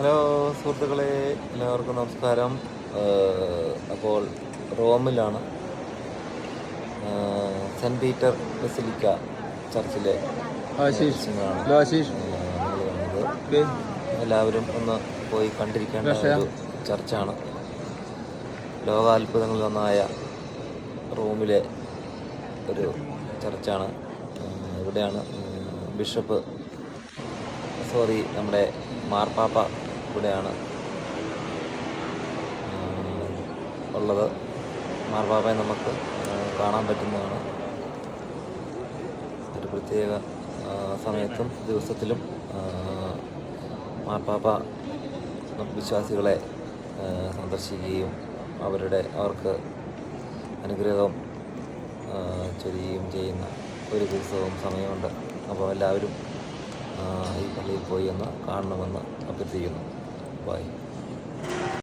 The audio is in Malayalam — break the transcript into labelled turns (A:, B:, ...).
A: ഹലോ സുഹൃത്തുക്കളെ, എല്ലാവർക്കും നമസ്കാരം. അപ്പോൾ റോമിലാണ് സെൻറ്റ് പീറ്റർ ബസിലിക്ക ചർച്ചിലെ ദൃശ്യങ്ങളാണ് നമ്മൾ കാണുന്നത്. എല്ലാവരും ഒന്ന് പോയി കണ്ടിരിക്കേണ്ട ഒരു ചർച്ചാണ്. ലോകാത്ഭുതങ്ങളിൽ ഒന്നായ റോമിലെ ഒരു ചർച്ചാണ്. ഇവിടെയാണ് നമ്മുടെ മാർപ്പാപ്പ ഇവിടെയാണ് ഉള്ളത്. മാർപ്പാപ്പയെ നമുക്ക് കാണാൻ പറ്റുന്നതാണ്. ഒരു പ്രത്യേക സമയത്തും ദിവസത്തിലും മാർപ്പാപ്പ വിശ്വാസികളെ സന്ദർശിക്കുകയും അവർക്ക് അനുഗ്രഹം ചൊരിയുകയും ചെയ്യുന്ന ഒരു ദിവസവും സമയമുണ്ട്. അപ്പോൾ എല്ലാവരും ഈ പള്ളിയിൽ പോയി ഒന്ന് കാണണമെന്ന് അഭ്യർത്ഥിക്കുന്നു. ബൈ.